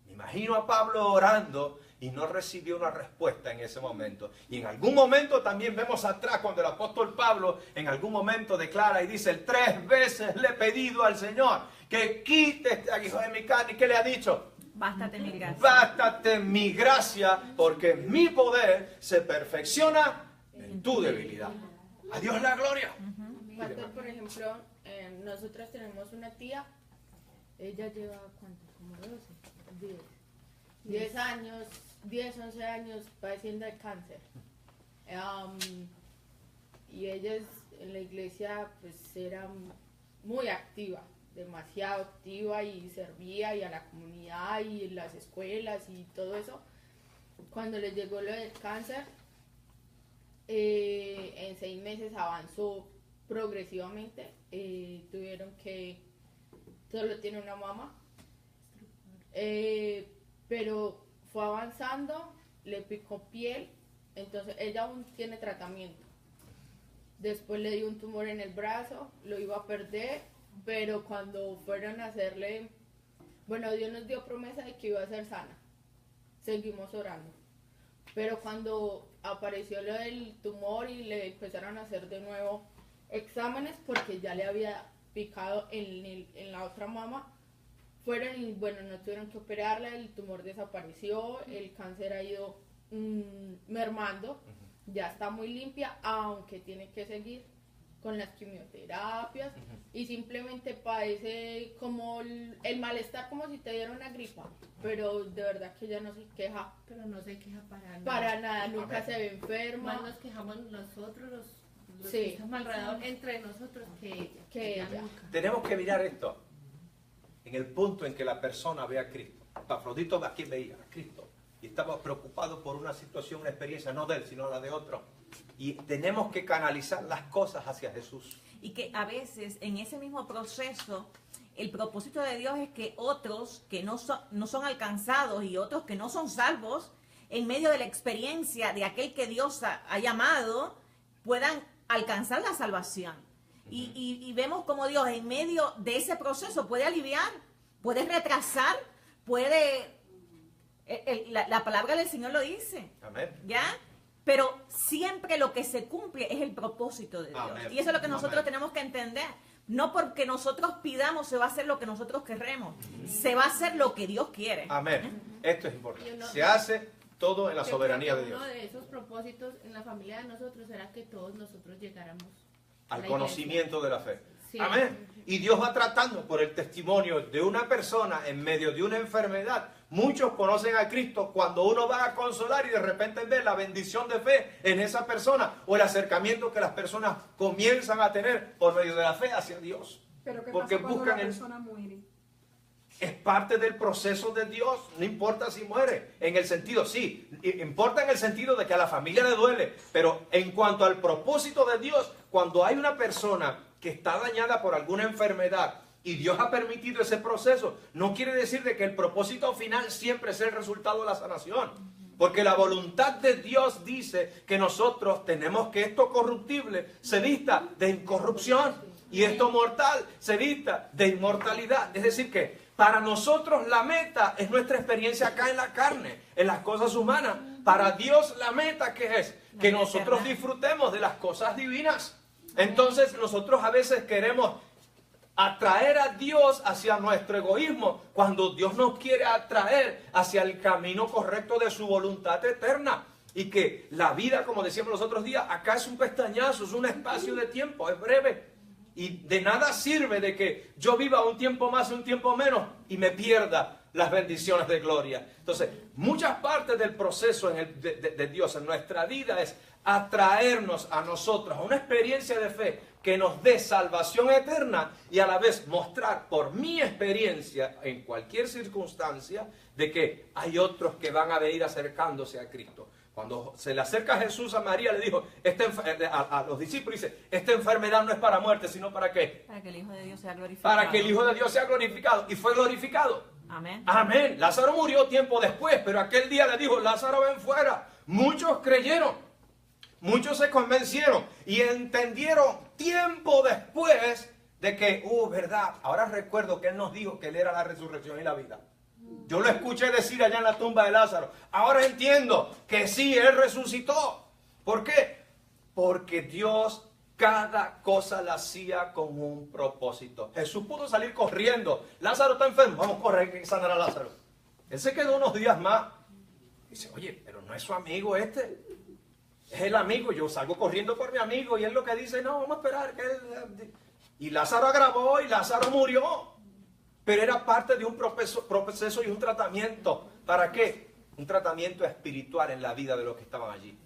Me imagino a Pablo orando y no recibió una respuesta en ese momento. Y en algún momento también vemos atrás cuando el apóstol Pablo en algún momento declara y dice, 3 veces le he pedido al Señor que quite este aguijón de mi carne. ¿Y qué le ha dicho? Bástate mi gracia. Bástate mi gracia, porque mi poder se perfecciona en tu debilidad. A Dios la gloria. Pastor, por ejemplo, nosotros tenemos una tía, ella lleva, ¿cuánto? Como 12, 10 años, 10, 11 años padeciendo de cáncer. Y ella en la iglesia pues era muy activa. Demasiado activa y servía y a la comunidad y en las escuelas y todo eso. Cuando le llegó lo del cáncer, en 6 meses avanzó progresivamente. Tuvieron que, solo tiene una mamá, pero fue avanzando, le picó piel, entonces ella aún tiene tratamiento. Después le dio un tumor en el brazo, lo iba a perder. Pero cuando fueron a hacerle, bueno, Dios nos dio promesa de que iba a ser sana. Seguimos orando. Pero cuando apareció lo del tumor y le empezaron a hacer de nuevo exámenes porque ya le había picado en la otra mama, fueron y bueno, no tuvieron que operarla, el tumor desapareció, el cáncer ha ido mermando, ya está muy limpia, aunque tiene que seguir con las quimioterapias y simplemente padece como el malestar como si te diera una gripa, pero de verdad que ella no se queja. Pero no se queja para nada. Para nada, nunca se ve enferma. Más nos quejamos nosotros, los los sí, que estamos alrededor entre nosotros que ella. Nunca. Tenemos que mirar esto en el punto en que la persona ve a Cristo. Epafrodito aquí veía a Cristo y estaba preocupado por una situación, una experiencia, no de él, sino la de otro. Y tenemos que canalizar las cosas hacia Jesús. Y que a veces en ese mismo proceso el propósito de Dios es que otros que no son alcanzados y otros que no son salvos, en medio de la experiencia de aquel que Dios ha llamado, puedan alcanzar la salvación. Y vemos como Dios en medio de ese proceso puede aliviar, puede retrasar, puede... La palabra del Señor lo dice. Amén. ¿Ya? Pero siempre lo que se cumple es el propósito de Dios. Amén. Y eso es lo que nosotros Amén. tenemos que entender. No porque nosotros pidamos se va a hacer lo que nosotros queremos. Se va a hacer lo que Dios quiere. Amén. Esto es importante. Y uno- Se hace todo en la Yo soberanía creo de que Dios. Uno de esos propósitos en la familia de nosotros era que todos nosotros llegáramos a Al la conocimiento de la fe. Sí. Amén. Y Dios va tratando por el testimonio de una persona en medio de una enfermedad. Muchos conocen a Cristo cuando uno va a consolar y de repente ve la bendición de fe en esa persona o el acercamiento que las personas comienzan a tener por medio de la fe hacia Dios. Pero ¿qué Porque pasa cuando buscan la el- persona muere? Es parte del proceso de Dios, no importa si muere, en el sentido, sí, importa en el sentido de que a la familia le duele, pero en cuanto al propósito de Dios, cuando hay una persona que está dañada por alguna enfermedad y Dios ha permitido ese proceso, no quiere decir de que el propósito final siempre es el resultado de la sanación. Porque la voluntad de Dios dice que nosotros tenemos que esto corruptible se vista de incorrupción y esto mortal se vista de inmortalidad. Es decir que para nosotros la meta es nuestra experiencia acá en la carne, en las cosas humanas. Para Dios la meta, ¿qué es? Que nosotros disfrutemos de las cosas divinas. Entonces nosotros a veces queremos atraer a Dios hacia nuestro egoísmo, cuando Dios nos quiere atraer hacia el camino correcto de su voluntad eterna. Y que la vida, como decíamos los otros días, acá es un pestañazo, es un espacio de tiempo, es breve. Y de nada sirve de que yo viva un tiempo más, un tiempo menos, y me pierda las bendiciones de gloria. Entonces, muchas partes del proceso de Dios en nuestra vida es atraernos a nosotros a una experiencia de fe que nos dé salvación eterna y a la vez mostrar por mi experiencia en cualquier circunstancia de que hay otros que van a venir acercándose a Cristo. Cuando se le acerca Jesús a María, le dijo a los discípulos, dice, esta enfermedad no es para muerte, sino para ¿qué? Para que el Hijo de Dios sea glorificado. Para que el Hijo de Dios sea glorificado. Y fue glorificado. Amén. Amén. Lázaro murió tiempo después, pero aquel día le dijo, Lázaro, ven fuera. Muchos creyeron, muchos se convencieron y entendieron tiempo después de que, verdad, ahora recuerdo que Él nos dijo que Él era la resurrección y la vida. Yo lo escuché decir allá en la tumba de Lázaro. Ahora entiendo que sí, Él resucitó. ¿Por qué? Porque Dios cada cosa la hacía con un propósito. Jesús pudo salir corriendo. Lázaro está enfermo, vamos a correr que sanar a Lázaro. Él se quedó unos días más. Dice, oye, pero no es su amigo este. Es el amigo, yo salgo corriendo por mi amigo y él lo que dice, no, vamos a esperar que él... Y Lázaro agravó y Lázaro murió. Pero era parte de un proceso y un tratamiento. ¿Para qué? Un tratamiento espiritual en la vida de los que estaban allí.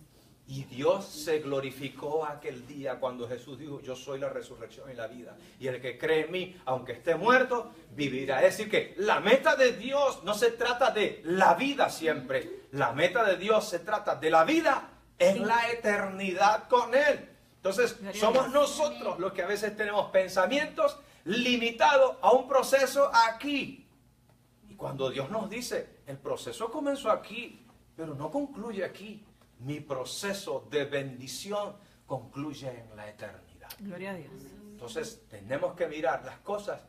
Y Dios se glorificó aquel día cuando Jesús dijo, yo soy la resurrección y la vida. Y el que cree en mí, aunque esté muerto, vivirá. Es decir que la meta de Dios no se trata de la vida siempre. La meta de Dios se trata de la vida en la eternidad con Él. Entonces, somos nosotros los que a veces tenemos pensamientos limitados a un proceso aquí. Y cuando Dios nos dice, el proceso comenzó aquí, pero no concluye aquí. Mi proceso de bendición concluye en la eternidad. Gloria a Dios. Entonces, tenemos que mirar las cosas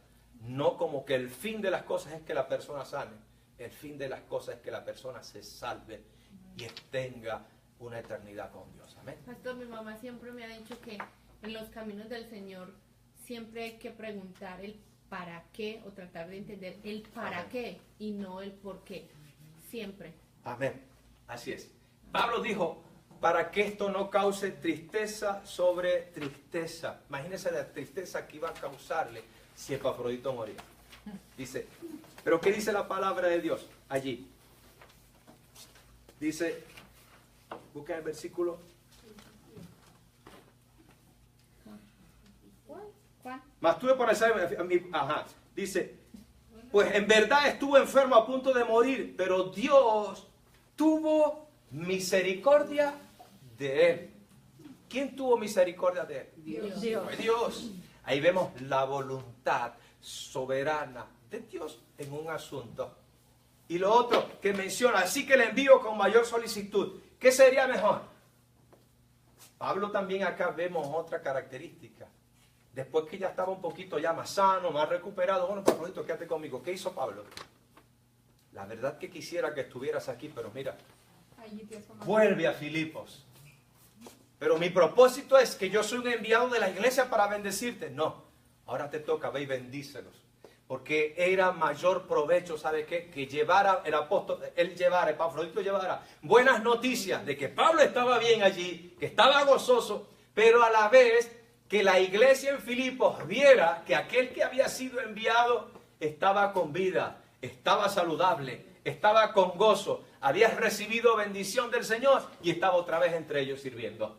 no como que el fin de las cosas es que la persona sane. El fin de las cosas es que la persona se salve y tenga una eternidad con Dios. Amén. Pastor, mi mamá siempre me ha dicho que en los caminos del Señor siempre hay que preguntar el para qué o tratar de entender el para Amén. qué y no el por qué. Siempre. Amén. Así es. Pablo dijo, para que esto no cause tristeza sobre tristeza. Imagínense la tristeza que iba a causarle si Epafrodito moría. Dice, pero ¿qué dice la palabra de Dios allí? Dice, busca el versículo. ¿Cuál? Mas tuve por dice, pues en verdad estuvo enfermo a punto de morir, pero Dios tuvo misericordia de él. ¿Quién tuvo misericordia de él? Dios. Fue Dios. Ahí vemos la voluntad soberana de Dios en un asunto. Y lo otro que menciona, así que le envío con mayor solicitud. ¿Qué sería mejor? Pablo también acá vemos otra característica. Después que ya estaba un poquito ya más sano, más recuperado, bueno, Pablo, quédate conmigo. ¿Qué hizo Pablo? La verdad que quisiera que estuvieras aquí, pero mira, vuelve a Filipos. Pero mi propósito es que yo soy un enviado de la iglesia para bendecirte. No, ahora te toca, ve y bendícelos. Porque era mayor provecho, ¿sabe qué? Que llevara el apóstol, Epafrodito llevara buenas noticias de que Pablo estaba bien allí, que estaba gozoso, pero a la vez que la iglesia en Filipos viera que aquel que había sido enviado estaba con vida, estaba saludable, estaba con gozo, había recibido bendición del Señor y estaba otra vez entre ellos sirviendo.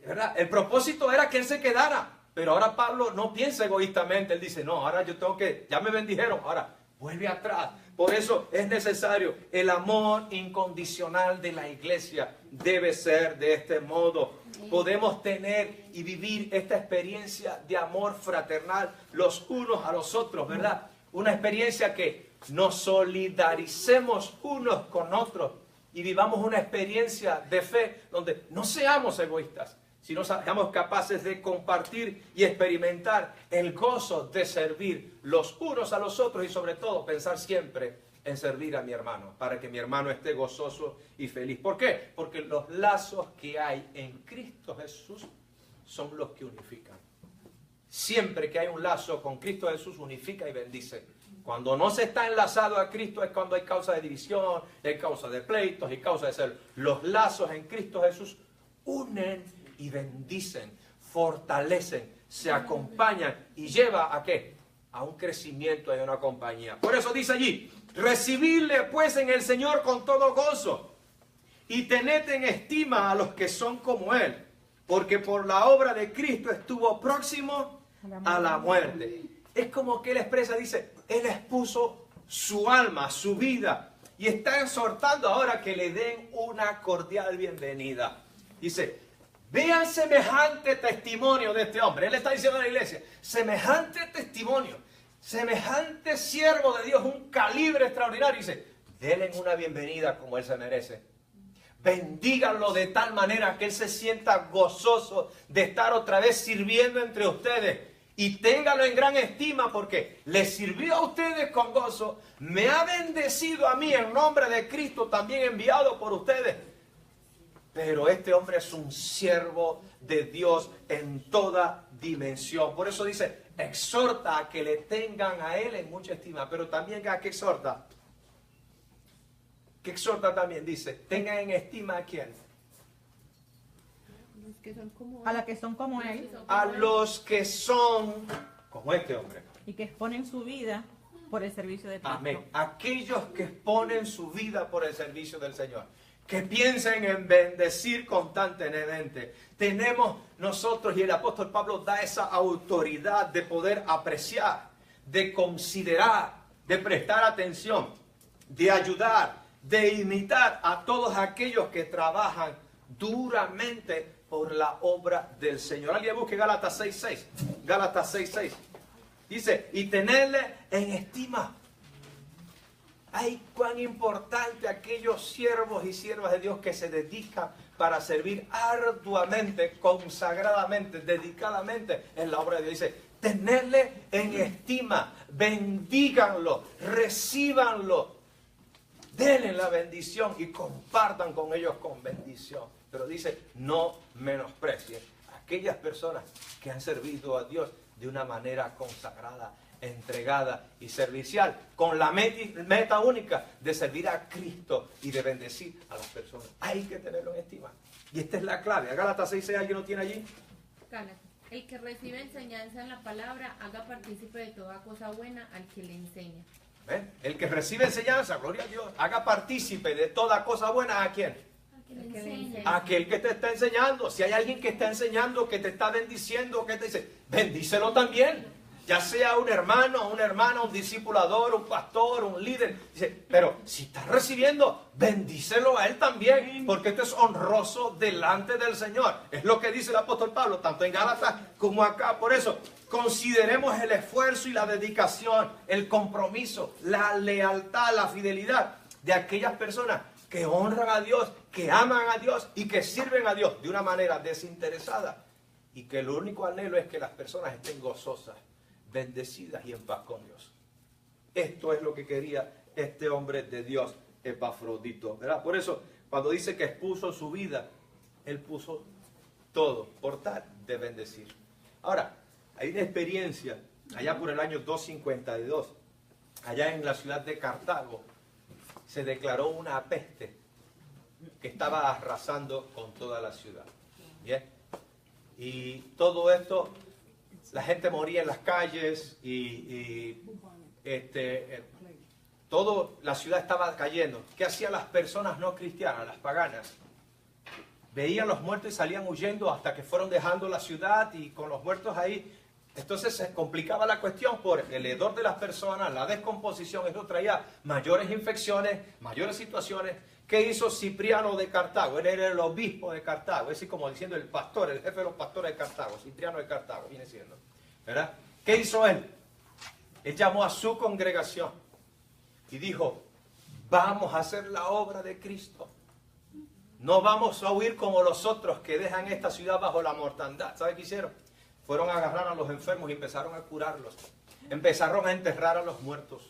¿Verdad? El propósito era que él se quedara. Pero ahora Pablo no piensa egoístamente, él dice, no, ahora yo tengo que, ya me bendijeron, ahora vuelve atrás, Por eso es necesario el amor incondicional de la iglesia. Debe ser de este modo. Podemos tener y vivir esta experiencia de amor fraternal los unos a los otros, ¿verdad? Una experiencia que nos solidaricemos unos con otros y vivamos una experiencia de fe donde no seamos egoístas, sino seamos capaces de compartir y experimentar el gozo de servir los unos a los otros y sobre todo pensar siempre en servir a mi hermano, para que mi hermano esté gozoso y feliz. ¿Por qué? Porque los lazos que hay en Cristo Jesús son los que unifican. Siempre que hay un lazo con Cristo Jesús, unifica y bendice. Cuando no se está enlazado a Cristo es cuando hay causa de división, hay causa de pleitos, hay causa de celos. Los lazos en Cristo Jesús unen y bendicen, fortalecen, se acompañan y lleva a ¿qué? A un crecimiento de una compañía. Por eso dice allí, recibidle pues en el Señor con todo gozo y tened en estima a los que son como Él, porque por la obra de Cristo estuvo próximo a la muerte. Es como que Él expresa, dice, Él expuso su alma, su vida, y está exhortando ahora que le den una cordial bienvenida. Dice, vean semejante testimonio de este hombre. Él está diciendo a la iglesia, semejante testimonio, semejante siervo de Dios, un calibre extraordinario. Dice, denle una bienvenida como Él se merece. Bendíganlo de tal manera que Él se sienta gozoso de estar otra vez sirviendo entre ustedes. Y téngalo en gran estima porque les sirvió a ustedes con gozo. Me ha bendecido a mí en nombre de Cristo, también enviado por ustedes. Pero este hombre es un siervo de Dios en toda dimensión. Por eso dice, exhorta a que le tengan a Él en mucha estima. Pero también a que exhorta. Que exhorta también, dice, tengan en estima a quién. Que son como A las que son como Él A los que son como este hombre. y que exponen su vida por el servicio de Cristo. Amén. Aquellos que exponen su vida por el servicio del Señor. Que piensen en bendecir constantemente. Tenemos nosotros, y el apóstol Pablo da esa autoridad de poder apreciar, de considerar, de prestar atención, de ayudar, de imitar a todos aquellos que trabajan duramente por la obra del Señor. Alguien busque Gálatas 6:6. Gálatas 6:6. Dice, y tenerle en estima. Ay, cuán importante aquellos siervos y siervas de Dios que se dedican para servir arduamente, consagradamente, dedicadamente en la obra de Dios. Dice, tenerle en estima, bendíganlo, recíbanlo, denle la bendición y compartan con ellos con bendición. Pero dice, no menosprecien a aquellas personas que han servido a Dios de una manera consagrada, entregada y servicial, con la meta única de servir a Cristo y de bendecir a las personas. Hay que tenerlo en estima. Y esta es la clave. Gálatas 6:6, ¿alguien lo tiene allí? Gálatas. El que recibe enseñanza en la palabra, haga partícipe de toda cosa buena al que le enseña. El que recibe enseñanza, gloria a Dios, haga partícipe de toda cosa buena. ¿A quién? Al que le enseña. Aquel que te está enseñando. Si hay alguien que está enseñando, que te está bendiciendo, que te dice, bendícelo también. Ya sea un hermano, una hermana, un discipulador, un pastor, un líder. Dice, pero si estás recibiendo, bendícelo a él también, porque esto es honroso delante del Señor. Es lo que dice el apóstol Pablo, tanto en Gálatas como acá. Por eso, consideremos el esfuerzo y la dedicación, el compromiso, la lealtad, la fidelidad de aquellas personas que honran a Dios, que aman a Dios y que sirven a Dios de una manera desinteresada. Y que el único anhelo es que las personas estén gozosas, bendecidas y en paz con Dios. Esto es lo que quería este hombre de Dios, Epafrodito, ¿verdad? Por eso, cuando dice que expuso su vida, él puso todo por tal de bendecir. Ahora, hay una experiencia allá por el año 252, allá en la ciudad de Cartago, se declaró una peste que estaba arrasando con toda la ciudad. ¿Bien? Y todo esto, la gente moría en las calles toda la ciudad estaba cayendo. ¿Qué hacían las personas no cristianas, las paganas? Veían los muertos y salían huyendo hasta que fueron dejando la ciudad y con los muertos ahí Entonces se complicaba la cuestión por el hedor de las personas, la descomposición. Eso traía mayores infecciones, mayores situaciones. ¿Qué hizo Cipriano de Cartago? Él era el obispo de Cartago, es decir, como diciendo el pastor, el jefe de los pastores de Cartago, Cipriano de Cartago, viene siendo, ¿verdad? ¿Qué hizo él? Él llamó a su congregación y dijo, vamos a hacer la obra de Cristo. No vamos a huir como los otros que dejan esta ciudad bajo la mortandad. ¿Sabe qué hicieron? Fueron a agarrar a los enfermos y empezaron a curarlos. Empezaron a enterrar a los muertos.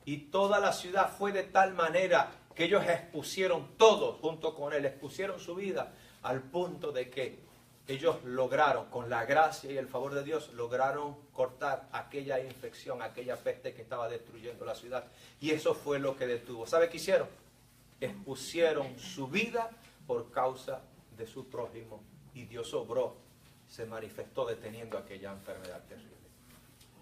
Y toda la ciudad fue de tal manera que ellos expusieron todos junto con él, expusieron su vida al punto de que ellos lograron, con la gracia y el favor de Dios, lograron cortar aquella infección, aquella peste que estaba destruyendo la ciudad. Y eso fue lo que detuvo. ¿Sabe qué hicieron? Expusieron su vida por causa de su prójimo. Y Dios obró, se manifestó deteniendo aquella enfermedad terrible.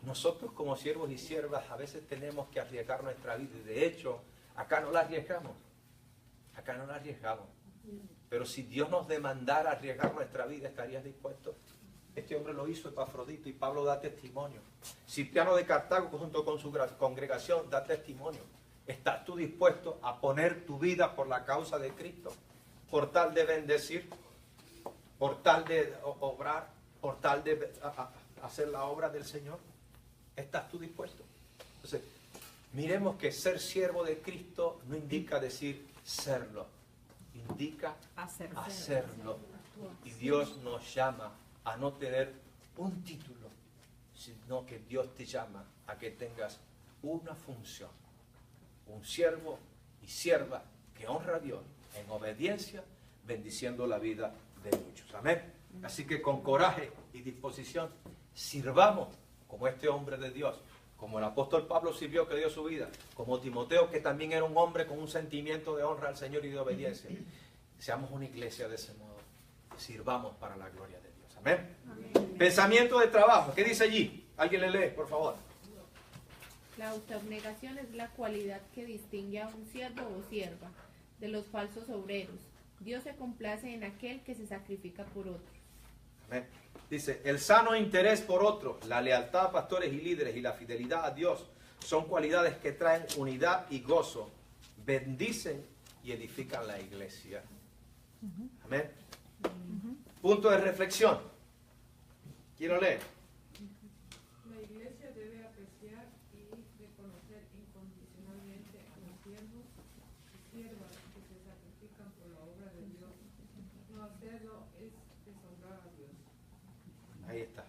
Nosotros como siervos y siervas a veces tenemos que arriesgar nuestra vida. Y de hecho, acá no la arriesgamos. Acá no la arriesgamos. Pero si Dios nos demandara arriesgar nuestra vida, ¿estarías dispuesto? Este hombre lo hizo, Epafrodito, y Pablo da testimonio. Cipriano de Cartago, junto con su congregación, da testimonio. ¿Estás tú dispuesto a poner tu vida por la causa de Cristo? Por tal de bendecir, por tal de obrar, por tal de hacer la obra del Señor. ¿Estás tú dispuesto? Entonces, miremos que ser siervo de Cristo no indica decir serlo. Indica hacerlo. Y Dios nos llama a no tener un título, sino que Dios te llama a que tengas una función. Un siervo y sierva que honra a Dios en obediencia, bendiciendo la vida de muchos. Amén. Así que con coraje y disposición, sirvamos como este hombre de Dios, como el apóstol Pablo sirvió, que dio su vida, como Timoteo, que también era un hombre con un sentimiento de honra al Señor y de obediencia. Seamos una iglesia de ese modo. Sirvamos para la gloria de Dios. Amén. Amén. Pensamiento de trabajo. ¿Qué dice allí? ¿Alguien le lee, por favor? La autoabnegación es la cualidad que distingue a un siervo o sierva de los falsos obreros. Dios se complace en aquel que se sacrifica por otros. Amén. Dice, el sano interés por otros, la lealtad a pastores y líderes y la fidelidad a Dios son cualidades que traen unidad y gozo, bendicen y edifican la iglesia. Amén. Punto de reflexión. ¿Quién lo lee? La iglesia debe apreciar y reconocer incondicionalmente a los siervos y siervas que se sacrifican por la obra de Dios. No hacerlo es deshonrar a Dios. Ahí está.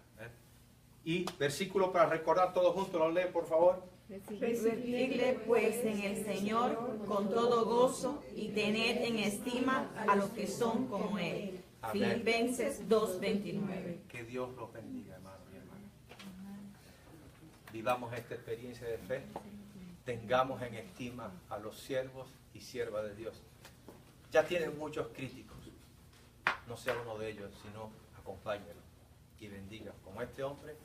Y versículo para recordar todos juntos, lo lee por favor. Recibidle pues en el Señor con todo gozo y tened en estima a los que son como Él. Amén. Filipenses 2:29. Que Dios los bendiga, hermano y hermana. Vivamos esta experiencia de fe. Tengamos en estima a los siervos y siervas de Dios. Ya tienen muchos críticos. No sea uno de ellos, sino acompáñelo y bendiga. Como este hombre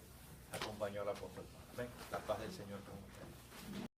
acompañó al apóstol Pablo. Amén. La paz del Señor con usted.